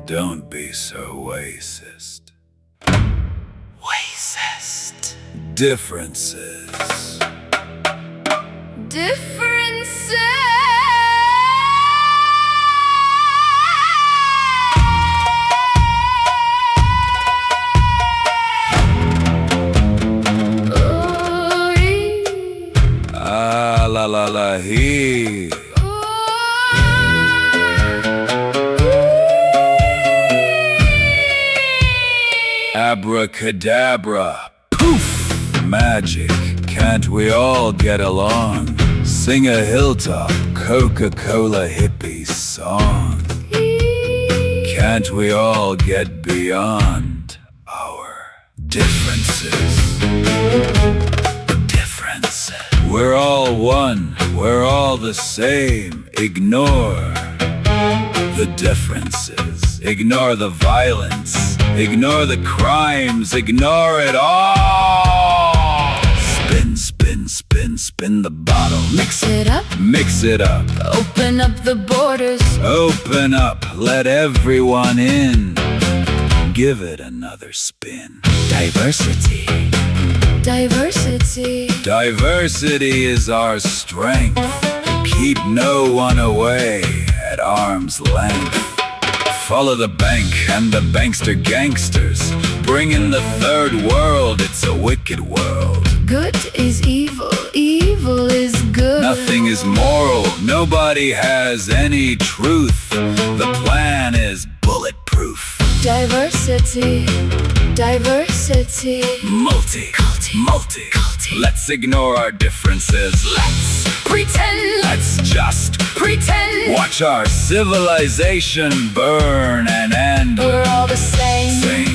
Don't be so racist. Racist. Differences. Differences. Ah, la la la he. Abracadabra, poof, magic, can't we all get along? Sing a hilltop Coca-Cola hippie song. Can't we all get beyond our differences? Differences. We're all one, we're all the same. Ignore the differences. Ignore the violence. Ignore the crimes. Ignore it all. Spin, spin, spin, spin the bottle. Mix it up. Mix it up. Open up the borders. Open up. Let everyone in. Give it another spin. Diversity. Diversity. Diversity is our strength. Keep no one away at arm's length. Follow the bank and the bankster gangsters. Bring in the third world, it's a wicked world. Good is evil, evil is good. Nothing is moral, nobody has any truth. The plan is bulletproof. Diversity, diversity. Multi. Let's ignore our differences. Let's Pretend, Let's just pretend. watch our civilization burn and end. We're all the same,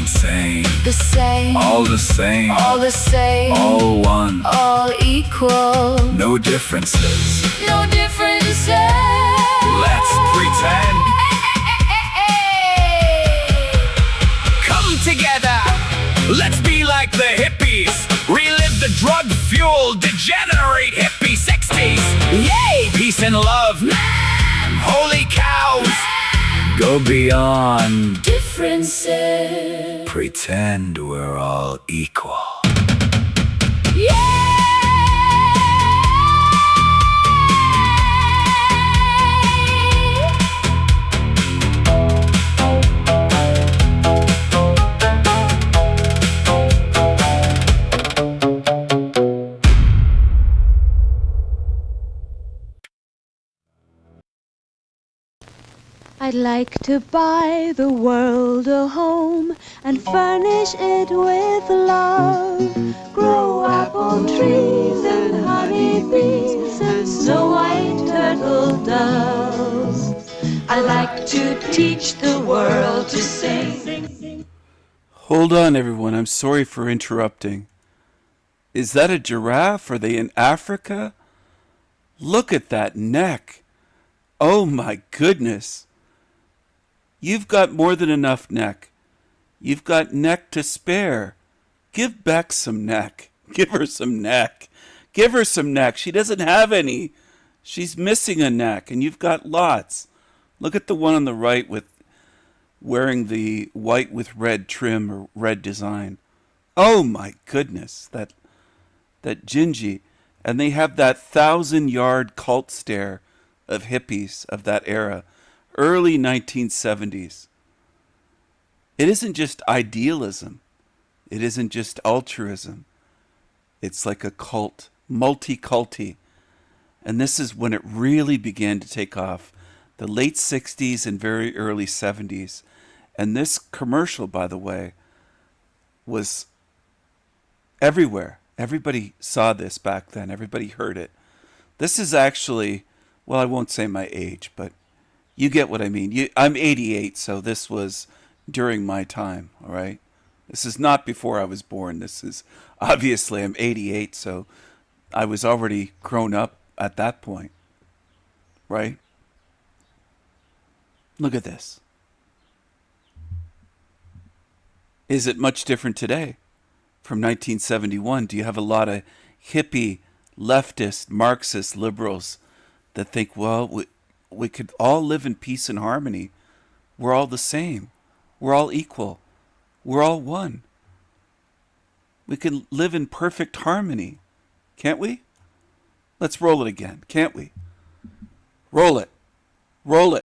Same, the same. all the same, All the same, all one, all equal. no differences. No differences. Let's pretend. Come together, let's be like the hippies. Relive the drug-fueled, degenerate hippie 60s. Yay! Peace and love, holy cows. Go beyond, Differences. pretend we're all equal. Yeah! I'd like to buy the world a home and furnish it with love. Grow apple trees and honey bees and snow white turtle doves. I'd like to teach the world to sing. Hold on, everyone. I'm sorry for interrupting. Is that a giraffe? Are they in Africa? Look at that neck. Oh my goodness. You've got more than enough neck. You've got neck to spare. Give Beck some neck. Give her some neck. Give her some neck. She doesn't have any. She's missing a neck, and you've got lots. Look at the one on the right with wearing the white with red trim or red design. Oh my goodness, that Gingy. And they have that 1,000-yard cult stare of hippies of that era. Early 1970s. It isn't just idealism. It isn't just altruism. It's like a cult, multi-culty. And this is when it really began to take off. The late 60s and very early 70s. And this commercial, by the way, was everywhere. Everybody saw this back then. Everybody heard it. This is actually, well, I won't say my age, but you get what I mean. I'm 88, so this was during my time, all right? This is not before I was born. This is, obviously, I'm 88, so I was already grown up at that point, right? Look at this. Is it much different today from 1971? Do you have a lot of hippie, leftist, Marxist liberals that think, well, we could all live in peace and harmony. We're all the same. We're all equal. We're all one. We can live in perfect harmony. Can't we? Let's roll it again, can't we? Roll it. Roll it.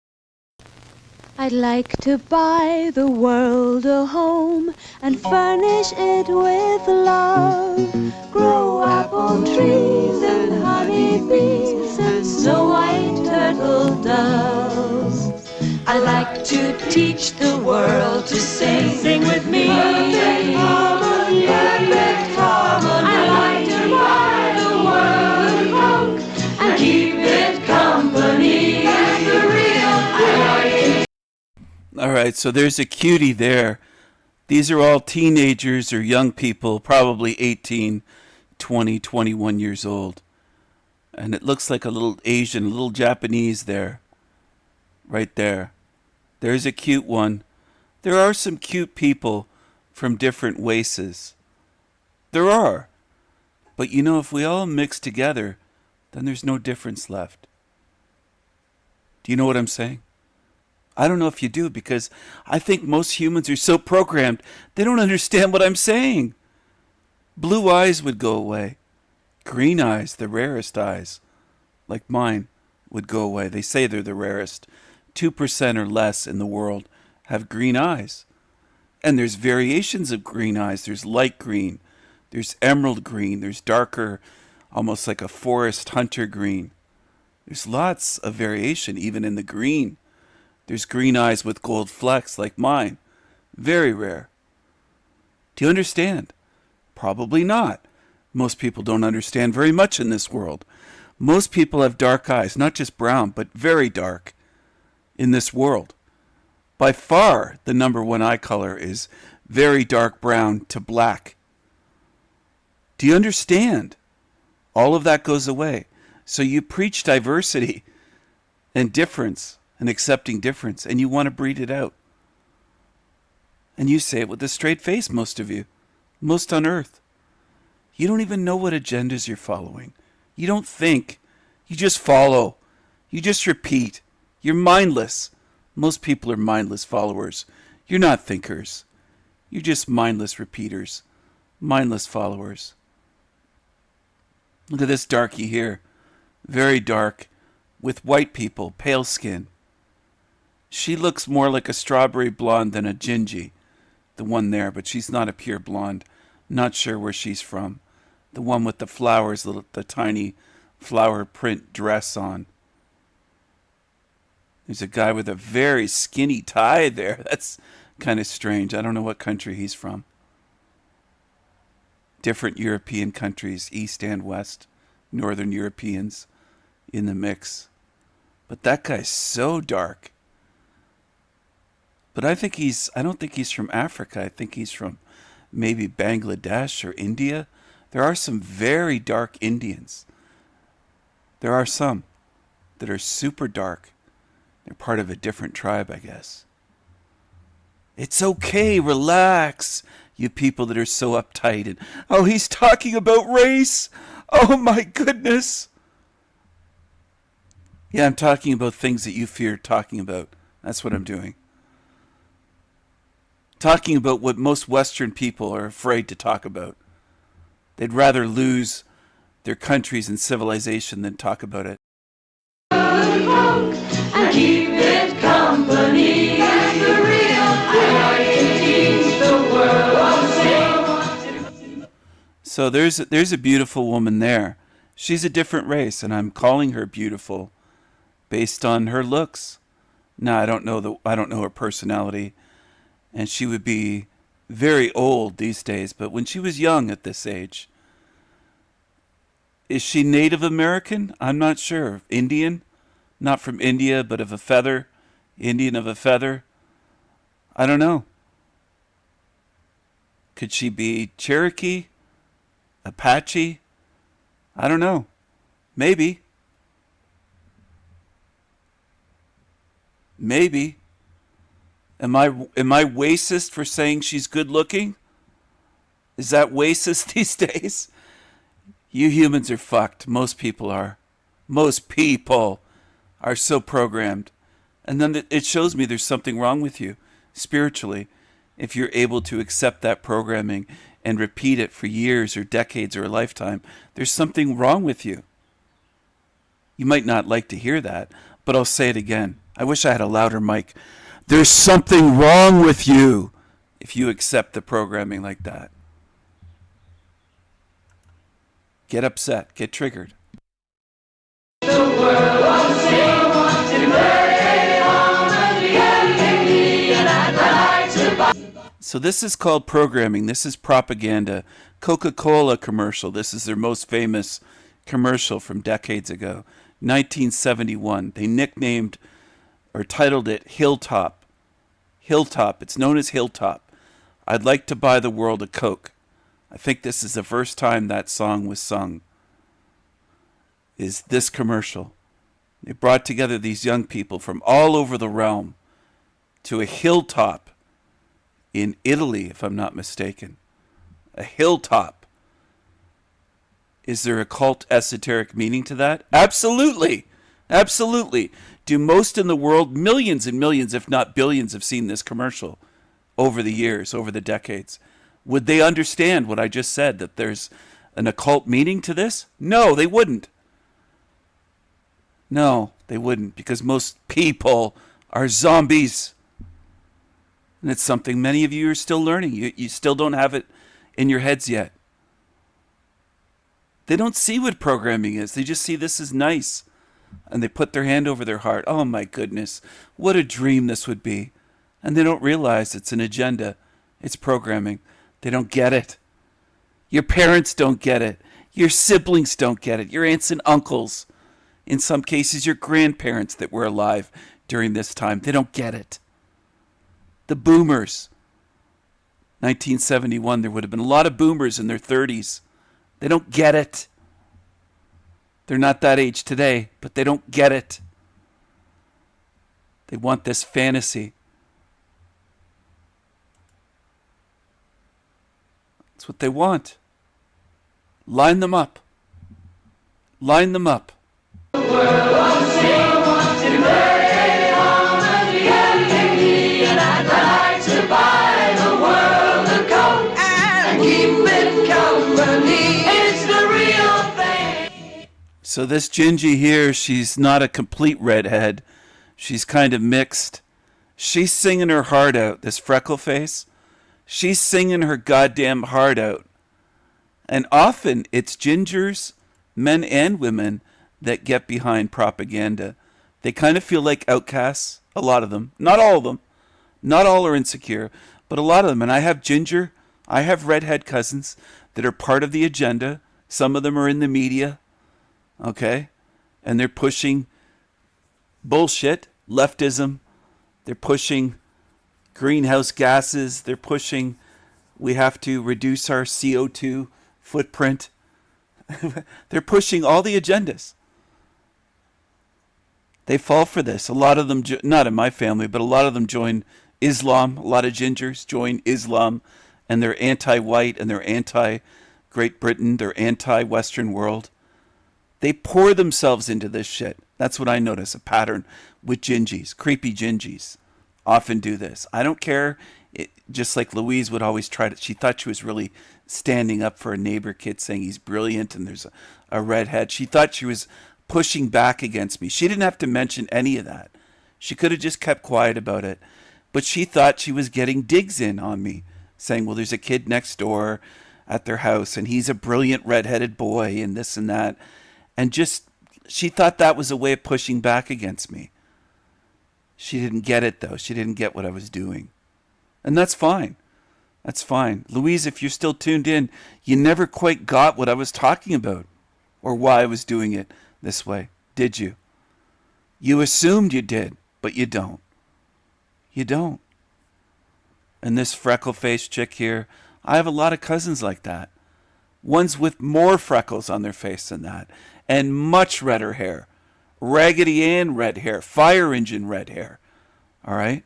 I'd like to buy the world a home and furnish it with love. Grow apple trees and honey bees and snow white turtle doves. I'd like to teach the world to sing. Sing with me. Perfect harmony. Perfect harmony. I'd like to buy the world a home and keep it company. That's the real I like. All right, so there's a cutie there. These are all teenagers or young people, probably 18, 20, 21 years old. And it looks like a little Asian, a little Japanese there. Right there. There's a cute one. There are some cute people from different races. There are. But you know, if we all mix together, then there's no difference left. Do you know what I'm saying? I don't know if you do, because I think most humans are so programmed, they don't understand what I'm saying. Blue eyes would go away. Green eyes, the rarest eyes, like mine, would go away. They say they're the rarest. 2% or less in the world have green eyes. And there's variations of green eyes. There's light green. There's emerald green. There's darker, almost like a forest hunter green. There's lots of variation, even in the green. There's green eyes with gold flecks like mine. Very rare. Do you understand? Probably not. Most people don't understand very much in this world. Most people have dark eyes, not just brown, but very dark in this world. By far, the number one eye color is very dark brown to black. Do you understand? All of that goes away. So you preach diversity and difference and accepting difference, and you want to breed it out. And you say it with a straight face, most of you. Most on earth. You don't even know what agendas you're following. You don't think. You just follow. You just repeat. You're mindless. Most people are mindless followers. You're not thinkers. You're just mindless repeaters. Mindless followers. Look at this darky here. Very dark. With white people. Pale skin. She looks more like a strawberry blonde than a gingy. The one there, but she's not a pure blonde. Not sure where she's from. The one with the flowers, the tiny flower print dress on. There's a guy with a very skinny tie there. That's kind of strange. I don't know what country he's from. Different European countries, East and West. Northern Europeans in the mix. But that guy's so dark. But I don't think he's from Africa. I think he's from maybe Bangladesh or India. There are some very dark Indians. There are some that are super dark. They're part of a different tribe, I guess. It's okay, relax, you people that are so uptight. And, oh, he's talking about race. Oh, my goodness. Yeah, I'm talking about things that you fear talking about. That's what I'm doing. Talking about what most Western people are afraid to talk about. They'd rather lose their countries and civilization than talk about it. And keep it company. That's the real I like to teach the world. So there's a beautiful woman there. She's a different race, and I'm calling her beautiful based on her looks. No, I don't know her personality. And she would be very old these days, but when she was young at this age. Is she Native American? I'm not sure. Indian? Not from India, but of a feather. Indian of a feather. I don't know. Could she be Cherokee? Apache? I don't know. Maybe. Maybe. Am I racist for saying she's good looking? Is that racist these days? You humans are fucked. Most people are. Most people. are so programmed. And then it shows me there's something wrong with you spiritually if you're able to accept that programming and repeat it for years or decades or a lifetime. There's something wrong with you. You might not like to hear that, but I'll say it again. I wish I had a louder mic. There's something wrong with you if you accept the programming like that. Get upset, get triggered. So this is called programming. This is propaganda. Coca-Cola commercial. This is their most famous commercial from decades ago. 1971. They nicknamed or titled it Hilltop. Hilltop. It's known as Hilltop. I'd like to buy the world a Coke. I think this is the first time that song was sung. Is this commercial. They brought together these young people from all over the realm to a hilltop in Italy, if I'm not mistaken. A hilltop. Is there a cult esoteric meaning to that? Absolutely. Absolutely. Do most in the world, millions and millions, if not billions, have seen this commercial over the years, over the decades? Would they understand what I just said, that there's an occult meaning to this? No, they wouldn't. No, they wouldn't, because most people are zombies. And it's something many of you are still learning. You still don't have it in your heads yet. They don't see what programming is. They just see this is nice. And they put their hand over their heart. Oh my goodness, what a dream this would be. And they don't realize it's an agenda. It's programming. They don't get it. Your parents don't get it. Your siblings don't get it. Your aunts and uncles. In some cases, your grandparents that were alive during this time. They don't get it. The boomers. 1971, there would have been a lot of boomers in their 30s. They don't get it. They're not that age today, but they don't get it. They want this fantasy. That's what they want. Line them up. Line them up. So this Gingy here, she's not a complete redhead. She's kind of mixed. She's singing her heart out, this freckle face. She's singing her goddamn heart out. And often it's gingers, men and women, that get behind propaganda. They kind of feel like outcasts, a lot of them. Not all of them. Not all are insecure, but a lot of them. And I have ginger, I have redhead cousins that are part of the agenda. Some of them are in the media. Okay? And they're pushing bullshit, leftism. They're pushing greenhouse gases. They're pushing we have to reduce our CO2 footprint. They're pushing all the agendas. They fall for this. A lot of them, not in my family, but a lot of them join Islam. A lot of gingers join Islam, and they're anti-white, and they're anti-Great Britain. They're anti-Western world. They pour themselves into this shit. That's what I notice, a pattern with gingies. Creepy gingies often do this. I don't care. Just like Louise would always try to, she thought she was really standing up for a neighbor kid saying he's brilliant and there's a redhead. She thought she was pushing back against me. She didn't have to mention any of that. She could have just kept quiet about it. But she thought she was getting digs in on me, saying, well, there's a kid next door at their house and he's a brilliant redheaded boy and this and that. And just, she thought that was a way of pushing back against me. She didn't get it, though. She didn't get what I was doing. And that's fine. That's fine. Louise, if you're still tuned in, you never quite got what I was talking about or why I was doing it this way, did you? You assumed you did, but you don't. You don't. And this freckle-faced chick here, I have a lot of cousins like that. Ones with more freckles on their face than that. And much redder hair. Raggedy Ann red hair. Fire engine red hair. All right?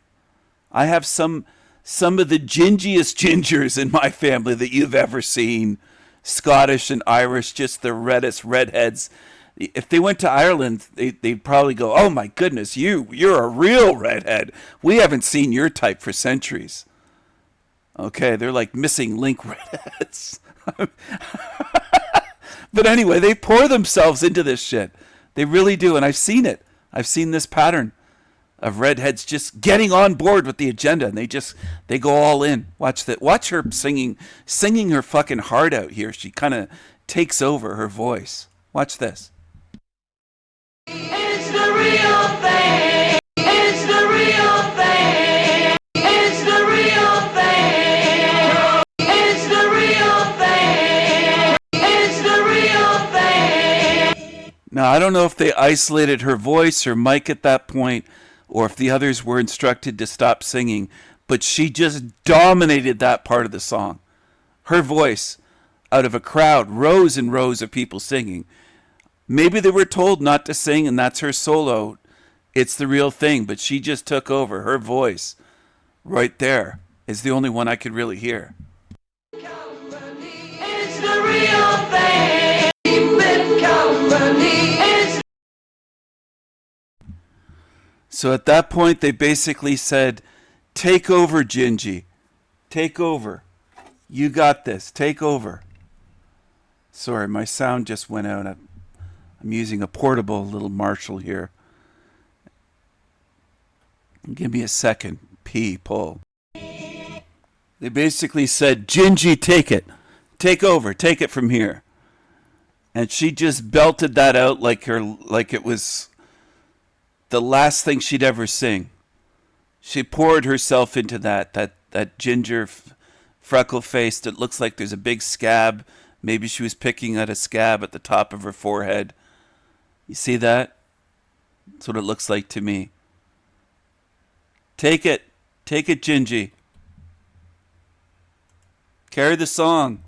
I have some of the gingiest gingers in my family that you've ever seen. Scottish and Irish, just the reddest redheads. If they went to Ireland, they'd probably go, "Oh my goodness, you're a real redhead. We haven't seen your type for centuries." Okay, they're like missing link redheads. But anyway, they pour themselves into this shit. They really do, and I've seen it. I've seen this pattern of redheads just getting on board with the agenda, and they go all in. Watch that. Watch her singing her fucking heart out here. She kind of takes over her voice. Watch this. It's the real thing. It's the real thing. It's the real thing. It's the real thing. It's the real thing. Now, I don't know if they isolated her voice or mic at that point, or if the others were instructed to stop singing, but she just dominated that part of the song. Her voice, out of a crowd, rows and rows of people singing. Maybe they were told not to sing, and that's her solo. It's the real thing, but she just took over. Her voice, right there, is the only one I could really hear. It's the real thing. Keep it company. So at that point, they basically said, "Take over, Gingy. Take over. You got this. Take over." Sorry, my sound just went out. I'm using a portable little Marshall here. Give me a second. Pull. They basically said, "Gingy, take it. Take over. Take it from here." And she just belted that out like it was the last thing she'd ever sing. She poured herself into that ginger, freckle-faced. It looks like there's a big scab. Maybe she was picking at a scab at the top of her forehead. You see that? That's what it looks like to me. Take it, Gingy. Carry the song.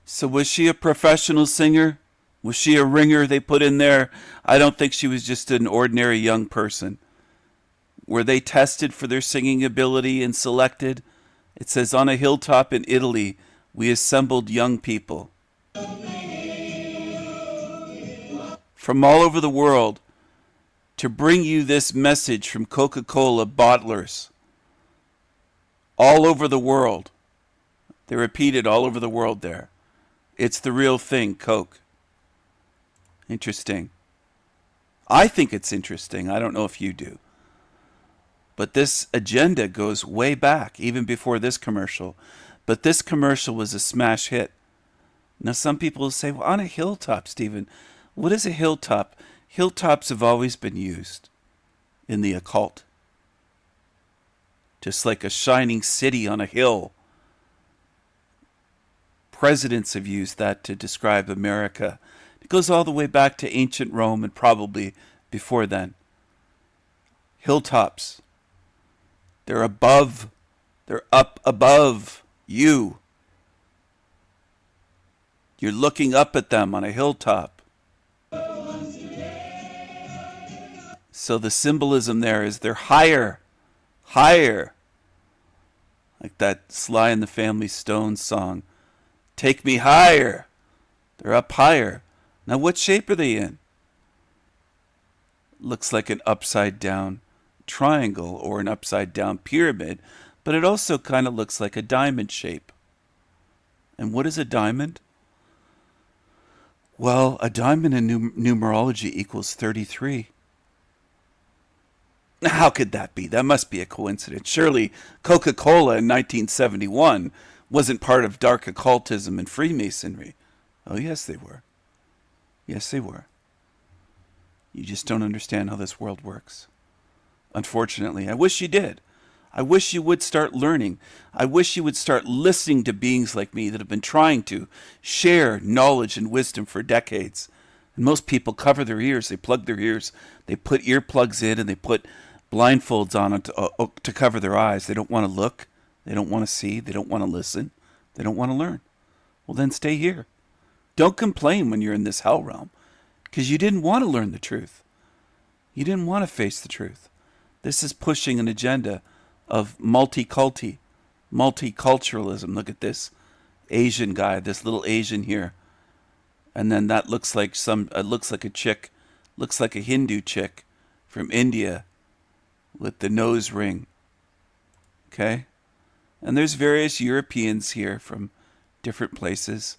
So was she a professional singer? Was she a ringer they put in there? I don't think she was just an ordinary young person. Were they tested for their singing ability and selected? It says, "On a hilltop in Italy, we assembled young people from all over the world to bring you this message from Coca-Cola bottlers all over the world." They repeated all over the world there. It's the real thing, Coke. Interesting. I think it's interesting. I don't know if you do. But this agenda goes way back, even before this commercial. But this commercial was a smash hit. Now some people will say, "Well, on a hilltop, Stephen, what is a hilltop?" Hilltops have always been used in the occult. Just like a shining city on a hill. Presidents have used that to describe America. It goes all the way back to ancient Rome and probably before then. Hilltops. They're up above you. You're looking up at them on a hilltop. So the symbolism there is they're higher. Like that Sly and the Family Stone song. Take me higher. They're up higher. Now what shape are they in? Looks like an upside down triangle or an upside down pyramid, but it also kind of looks like a diamond shape. And what is a diamond? Well, a diamond in numerology equals 33. How could that be? That must be a coincidence. Surely Coca-Cola in 1971 wasn't part of dark occultism and Freemasonry. Oh, yes, they were. Yes, they were. You just don't understand how this world works. Unfortunately, I wish you did. I wish you would start learning. I wish you would start listening to beings like me that have been trying to share knowledge and wisdom for decades. And most people cover their ears. They plug their ears. They put earplugs in and they put blindfolds on to cover their eyes. They don't want to look. They don't want to see. They don't want to listen. They don't want to learn. Well, then stay here. Don't complain when you're in this hell realm because you didn't want to learn the truth. You didn't want to face the truth. This is pushing an agenda of multiculturalism. Look at this Asian guy, this little Asian here. And then that looks like it looks like a chick, looks like a Hindu chick from India with the nose ring. Okay? And there's various Europeans here from different places.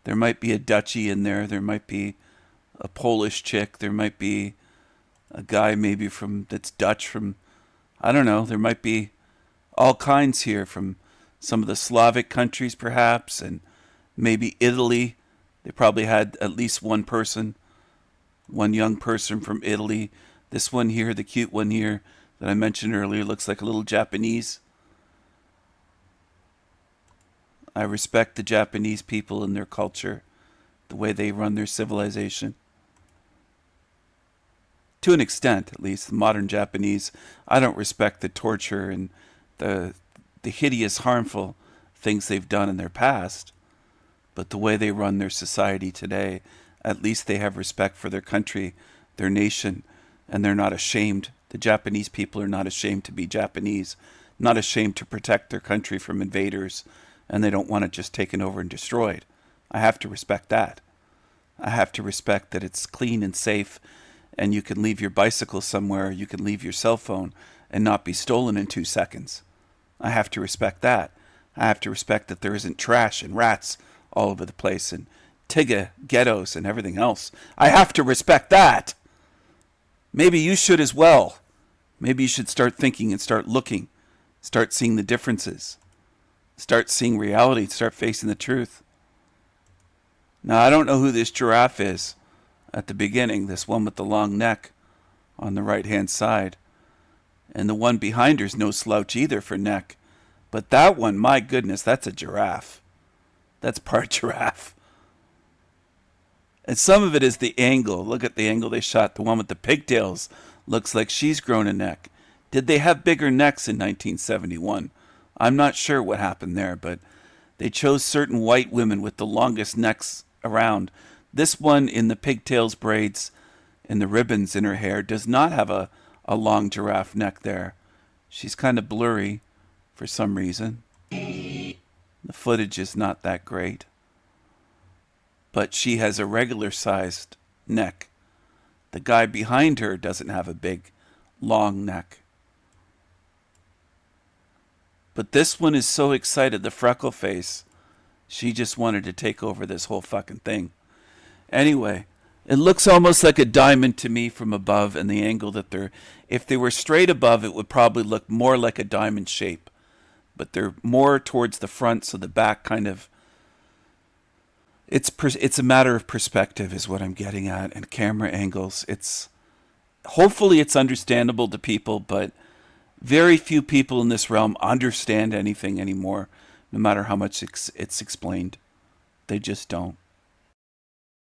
There might be a Dutchie in there. There might be a Polish chick. There might be a guy maybe that's Dutch from, I don't know. There might be all kinds here from some of the Slavic countries perhaps, and maybe Italy. They probably had at least one young person from Italy. This one here, the cute one here that I mentioned earlier, looks like a little Japanese. I respect the Japanese people and their culture, the way they run their civilization. To an extent, at least, the modern Japanese. I don't respect the torture and the hideous, harmful things they've done in their past. But the way they run their society today, at least they have respect for their country, their nation, and they're not ashamed. The Japanese people are not ashamed to be Japanese, not ashamed to protect their country from invaders, and they don't want it just taken over and destroyed. I have to respect that. I have to respect that it's clean and safe, and you can leave your bicycle somewhere, you can leave your cell phone and not be stolen in 2 seconds. I have to respect that. I have to respect that there isn't trash and rats all over the place and Tigga ghettos and everything else. I have to respect that. Maybe you should as well. Maybe you should start thinking and start looking, start seeing the differences, start seeing reality, start facing the truth. Now, I don't know who this giraffe is at the beginning, this one with the long neck on the right-hand side. And the one behind her is no slouch either for neck. But that one, my goodness, that's a giraffe. That's part giraffe. And some of it is the angle. Look at the angle they shot. The one with the pigtails looks like she's grown a neck. Did they have bigger necks in 1971? I'm not sure what happened there, but they chose certain white women with the longest necks around. This one in the pigtails, braids, and the ribbons in her hair does not have a long giraffe neck there. She's kind of blurry for some reason. The footage is not that great. But she has a regular sized neck. The guy behind her doesn't have a big, long neck. But this one is so excited, the freckle face. She just wanted to take over this whole fucking thing. Anyway, it looks almost like a diamond to me from above, and the angle that if they were straight above, it would probably look more like a diamond shape. But they're more towards the front, so the back kind of, it's a matter of perspective is what I'm getting at, and camera angles. Hopefully it's understandable to people, but very few people in this realm understand anything anymore, no matter how much it's explained. They just don't.